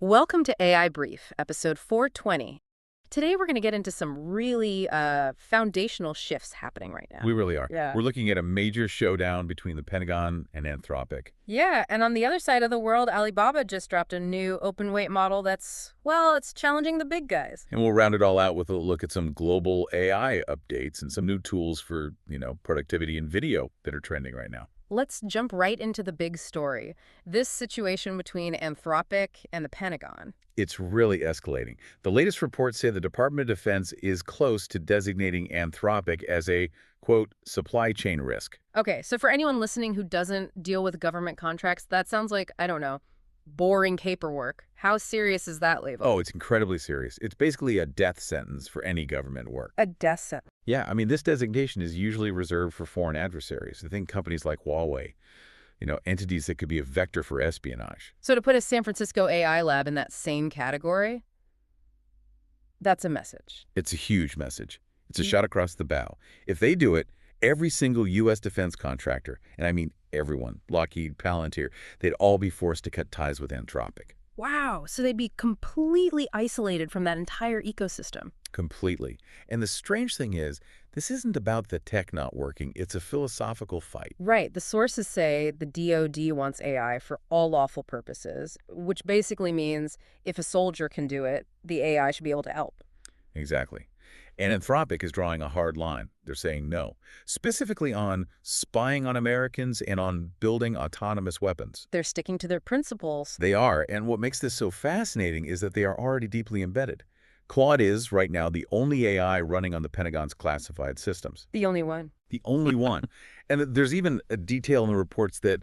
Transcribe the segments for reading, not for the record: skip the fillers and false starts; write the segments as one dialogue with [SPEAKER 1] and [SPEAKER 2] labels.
[SPEAKER 1] Welcome to AI Brief, episode 420. Today we're going to get into some really foundational shifts happening right now.
[SPEAKER 2] We really are.
[SPEAKER 1] Yeah.
[SPEAKER 2] We're looking at a major showdown between the Pentagon and Anthropic.
[SPEAKER 1] Yeah, and on the other side of the world, Alibaba just dropped a new open weight model that's, well, it's challenging the big guys.
[SPEAKER 2] And we'll round it all out with a look at some global AI updates and some new tools for, productivity and video that are trending right now.
[SPEAKER 1] Let's jump right into the big story. This situation between Anthropic and the Pentagon.
[SPEAKER 2] It's really escalating. The latest reports say the Department of Defense is close to designating Anthropic as a, quote, supply chain risk.
[SPEAKER 1] Okay, so for anyone listening who doesn't deal with government contracts, that sounds like, I don't know, boring paperwork. How serious is that label?
[SPEAKER 2] Oh, it's incredibly serious. It's basically a death sentence for any government work.
[SPEAKER 1] A death sentence.
[SPEAKER 2] Yeah, this designation is usually reserved for foreign adversaries. I think companies like Huawei, entities that could be a vector for espionage.
[SPEAKER 1] So to put a San Francisco AI lab in that same category, that's a message.
[SPEAKER 2] It's a huge message. It's a shot across the bow. If they do it, every single U.S. defense contractor, and I mean everyone, Lockheed, Palantir, they'd all be forced to cut ties with Anthropic.
[SPEAKER 1] Wow, so they'd be completely isolated from that entire ecosystem.
[SPEAKER 2] Completely. And the strange thing is, this isn't about the tech not working. It's a philosophical fight.
[SPEAKER 1] Right. The sources say the DoD wants AI for all lawful purposes, which basically means if a soldier can do it, the AI should be able to help.
[SPEAKER 2] Exactly. And Anthropic is drawing a hard line. They're saying no, specifically on spying on Americans and on building autonomous weapons.
[SPEAKER 1] They're sticking to their principles.
[SPEAKER 2] They are, and what makes this so fascinating is that they are already deeply embedded. Claude is, right now, the only AI running on the Pentagon's classified systems.
[SPEAKER 1] The only one.
[SPEAKER 2] The only one. And there's even a detail in the reports that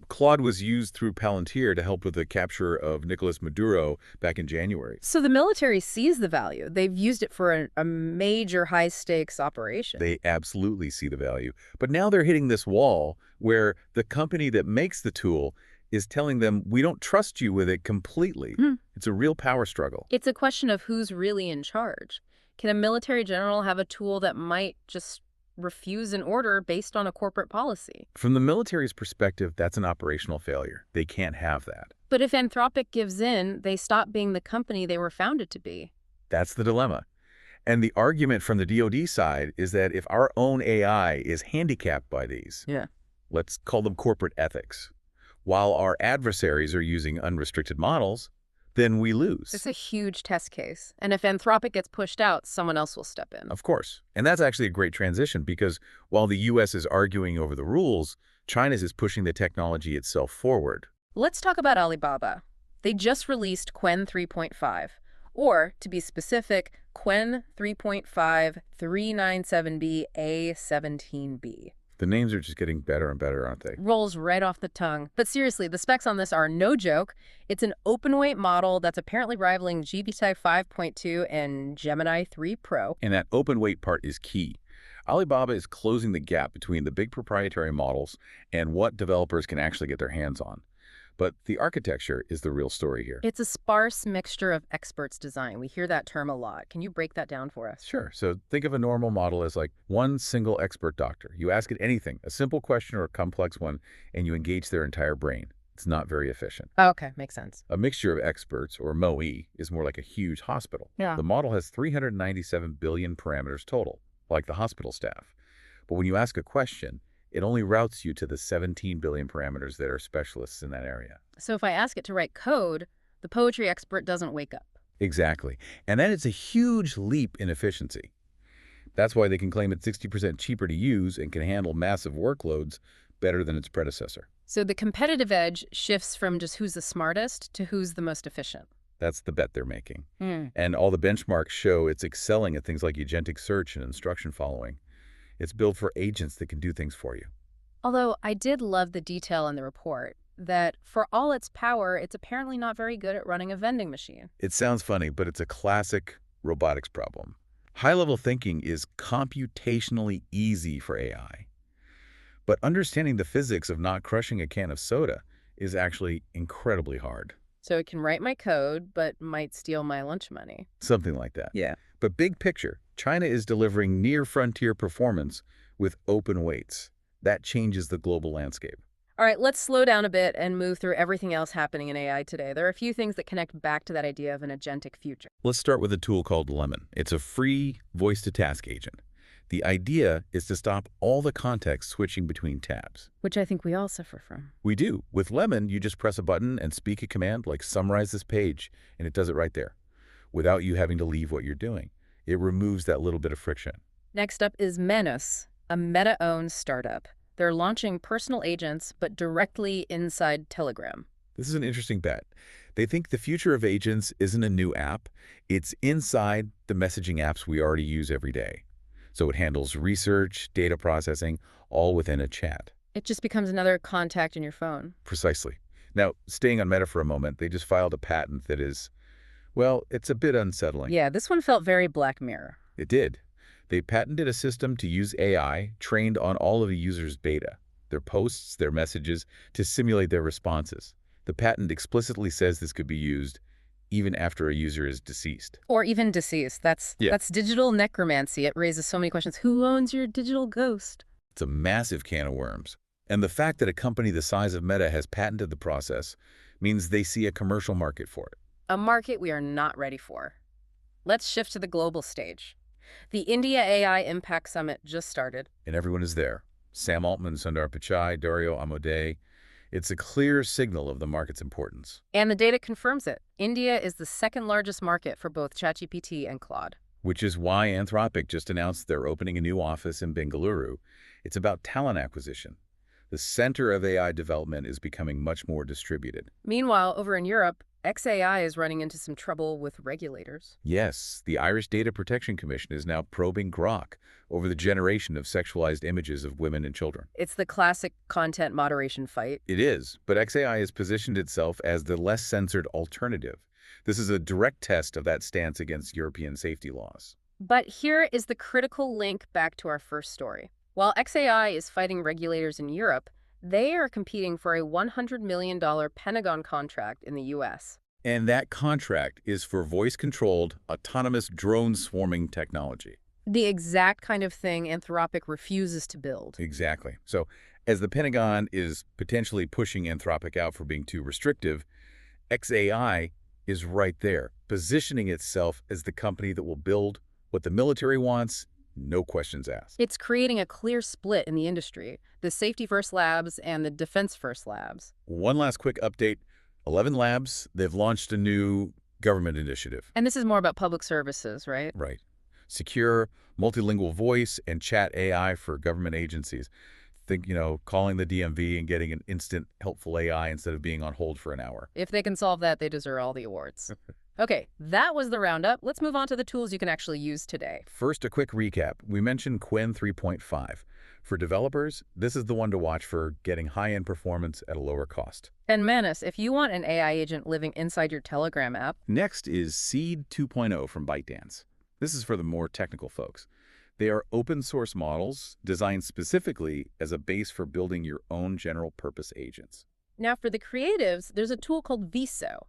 [SPEAKER 2] Claude was used through Palantir to help with the capture of Nicolas Maduro back in January.
[SPEAKER 1] So the military sees the value. They've used it for a major high-stakes operation.
[SPEAKER 2] They absolutely see the value. But now they're hitting this wall where the company that makes the tool is telling them, we don't trust you with it completely. It's a real power struggle.
[SPEAKER 1] It's a question of who's really in charge. Can a military general have a tool that might just refuse an order based on a corporate policy?
[SPEAKER 2] From the military's perspective, that's an operational failure. They can't have that.
[SPEAKER 1] But if Anthropic gives in, they stop being the company they were founded to be.
[SPEAKER 2] That's the dilemma. And the argument from the DoD side is that if our own AI is handicapped by these, let's call them corporate ethics, while our adversaries are using unrestricted models, then we lose.
[SPEAKER 1] It's a huge test case. And if Anthropic gets pushed out, someone else will step in.
[SPEAKER 2] Of course. And that's actually a great transition because while the U.S. is arguing over the rules, China is pushing the technology itself forward.
[SPEAKER 1] Let's talk about Alibaba. They just released Qwen 3.5, or to be specific, Qwen 3.5 397B A17B.
[SPEAKER 2] The names are just getting better and better, aren't they?
[SPEAKER 1] Rolls right off the tongue. But seriously, the specs on this are no joke. It's an open-weight model that's apparently rivaling GPT 5.2 and Gemini 3 Pro.
[SPEAKER 2] And that open weight part is key. Alibaba is closing the gap between the big proprietary models and what developers can actually get their hands on. But the architecture is the real story here.
[SPEAKER 1] It's a sparse mixture of experts' design. We hear that term a lot. Can you break that down for us?
[SPEAKER 2] Sure. So think of a normal model as like one single expert doctor. You ask it anything, a simple question or a complex one, and you engage their entire brain. It's not very efficient.
[SPEAKER 1] Oh, okay, makes sense.
[SPEAKER 2] A mixture of experts, or MOE, is more like a huge hospital.
[SPEAKER 1] Yeah.
[SPEAKER 2] The model has 397 billion parameters total, like the hospital staff. But when you ask a question, it only routes you to the 17 billion parameters that are specialists in that area.
[SPEAKER 1] So if I ask it to write code, the poetry expert doesn't wake up.
[SPEAKER 2] Exactly. And then it's a huge leap in efficiency. That's why they can claim it's 60% cheaper to use and can handle massive workloads better than its predecessor.
[SPEAKER 1] So the competitive edge shifts from just who's the smartest to who's the most efficient.
[SPEAKER 2] That's the bet they're making. And all the benchmarks show it's excelling at things like agentic search and instruction following. It's built for agents that can do things for you.
[SPEAKER 1] Although I did love the detail in the report that for all its power, it's apparently not very good at running a vending machine.
[SPEAKER 2] It sounds funny, but it's a classic robotics problem. High-level thinking is computationally easy for AI. But understanding the physics of not crushing a can of soda is actually incredibly hard.
[SPEAKER 1] So it can write my code, but might steal my lunch money.
[SPEAKER 2] Something like that.
[SPEAKER 1] Yeah.
[SPEAKER 2] But big picture, China is delivering near-frontier performance with open weights. That changes the global landscape.
[SPEAKER 1] All right, let's slow down a bit and move through everything else happening in AI today. There are a few things that connect back to that idea of an agentic future.
[SPEAKER 2] Let's start with a tool called Lemon. It's a free voice-to-task agent. The idea is to stop all the context switching between tabs.
[SPEAKER 1] Which I think we all suffer from.
[SPEAKER 2] We do. With Lemon, you just press a button and speak a command like summarize this page, and it does it right there, without you having to leave what you're doing. It removes that little bit of friction.
[SPEAKER 1] Next up is Menace, a Meta-owned startup. They're launching personal agents, but directly inside Telegram.
[SPEAKER 2] This is an interesting bet. They think the future of agents isn't a new app. It's inside the messaging apps we already use every day. So it handles research, data processing, all within a chat.
[SPEAKER 1] It just becomes another contact in your phone.
[SPEAKER 2] Precisely. Now, staying on Meta for a moment, they just filed a patent that is, well, it's a bit unsettling.
[SPEAKER 1] Yeah, this one felt very Black Mirror.
[SPEAKER 2] It did. They patented a system to use AI trained on all of the users' data, their posts, their messages, to simulate their responses. The patent explicitly says this could be used even after a user is deceased.
[SPEAKER 1] Or even deceased. That's digital necromancy. It raises so many questions. Who owns your digital ghost?
[SPEAKER 2] It's a massive can of worms. And the fact that a company the size of Meta has patented the process means they see a commercial market for it.
[SPEAKER 1] A market we are not ready for. Let's shift to the global stage. The India AI Impact Summit just started.
[SPEAKER 2] And everyone is there. Sam Altman, Sundar Pichai, Dario Amodei. It's a clear signal of the market's importance.
[SPEAKER 1] And the data confirms it. India is the second largest market for both ChatGPT and Claude.
[SPEAKER 2] Which is why Anthropic just announced they're opening a new office in Bengaluru. It's about talent acquisition. The center of AI development is becoming much more distributed.
[SPEAKER 1] Meanwhile, over in Europe, XAI is running into some trouble with regulators.
[SPEAKER 2] Yes, the Irish Data Protection Commission is now probing Grok over the generation of sexualized images of women and children.
[SPEAKER 1] It's the classic content moderation fight.
[SPEAKER 2] It is, but XAI has positioned itself as the less censored alternative. This is a direct test of that stance against European safety laws.
[SPEAKER 1] But here is the critical link back to our first story. While XAI is fighting regulators in Europe, they are competing for a $100 million Pentagon contract in the U.S.
[SPEAKER 2] And that contract is for voice-controlled, autonomous drone swarming technology.
[SPEAKER 1] The exact kind of thing Anthropic refuses to build.
[SPEAKER 2] Exactly. So as the Pentagon is potentially pushing Anthropic out for being too restrictive, XAI is right there, positioning itself as the company that will build what the military wants, no questions asked.
[SPEAKER 1] It's creating a clear split in the industry, the safety-first labs and the defense-first labs.
[SPEAKER 2] One last quick update. 11 labs, they've launched a new government initiative.
[SPEAKER 1] And this is more about public services, right?
[SPEAKER 2] Right. Secure, multilingual voice and chat AI for government agencies. Think, calling the DMV and getting an instant helpful AI instead of being on hold for an hour.
[SPEAKER 1] If they can solve that, they deserve all the awards. Okay, that was the roundup. Let's move on to the tools you can actually use today.
[SPEAKER 2] First, a quick recap. We mentioned Qwen 3.5. For developers, this is the one to watch for getting high-end performance at a lower cost.
[SPEAKER 1] And Manus, if you want an AI agent living inside your Telegram app.
[SPEAKER 2] Next is Seed 2.0 from ByteDance. This is for the more technical folks. They are open-source models designed specifically as a base for building your own general-purpose agents.
[SPEAKER 1] Now, for the creatives, there's a tool called Viso.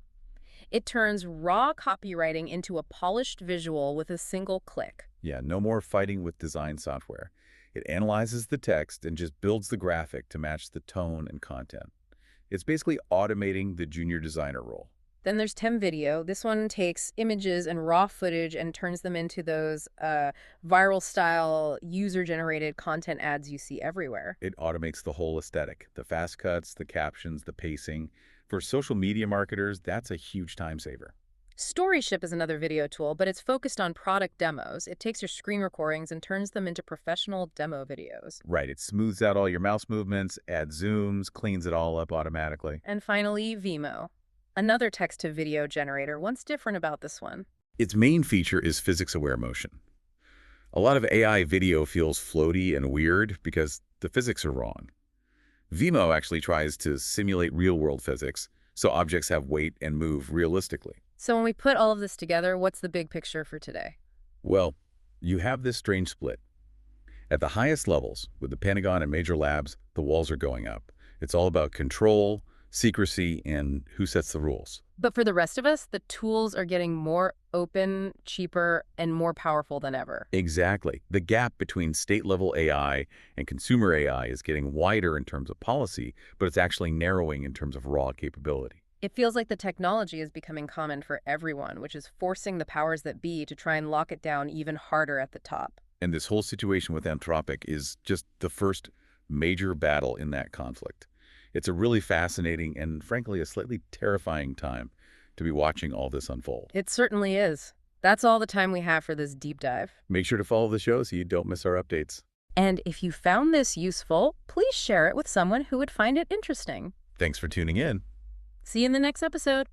[SPEAKER 1] It turns raw copywriting into a polished visual with a single click.
[SPEAKER 2] Yeah, no more fighting with design software. It analyzes the text and just builds the graphic to match the tone and content. It's basically automating the junior designer role.
[SPEAKER 1] Then there's Tem Video. This one takes images and raw footage and turns them into those viral-style, user-generated content ads you see everywhere.
[SPEAKER 2] It automates the whole aesthetic, the fast cuts, the captions, the pacing. For social media marketers, that's a huge time saver.
[SPEAKER 1] StoryShip is another video tool, but it's focused on product demos. It takes your screen recordings and turns them into professional demo videos.
[SPEAKER 2] Right. It smooths out all your mouse movements, adds zooms, cleans it all up automatically.
[SPEAKER 1] And finally, Vimo, another text-to-video generator. What's different about this one?
[SPEAKER 2] Its main feature is physics-aware motion. A lot of AI video feels floaty and weird because the physics are wrong. Vimo actually tries to simulate real-world physics, so objects have weight and move realistically.
[SPEAKER 1] So when we put all of this together, what's the big picture for today?
[SPEAKER 2] Well, you have this strange split. At the highest levels, with the Pentagon and major labs, the walls are going up. It's all about control, secrecy, and who sets the rules.
[SPEAKER 1] But for the rest of us, the tools are getting more open, cheaper, and more powerful than ever.
[SPEAKER 2] Exactly. The gap between state-level AI and consumer AI is getting wider in terms of policy, but it's actually narrowing in terms of raw capability.
[SPEAKER 1] It feels like the technology is becoming common for everyone, which is forcing the powers that be to try and lock it down even harder at the top.
[SPEAKER 2] And this whole situation with Anthropic is just the first major battle in that conflict. It's a really fascinating and, frankly, a slightly terrifying time to be watching all this unfold.
[SPEAKER 1] It certainly is. That's all the time we have for this deep dive.
[SPEAKER 2] Make sure to follow the show so you don't miss our updates.
[SPEAKER 1] And if you found this useful, please share it with someone who would find it interesting.
[SPEAKER 2] Thanks for tuning in.
[SPEAKER 1] See you in the next episode.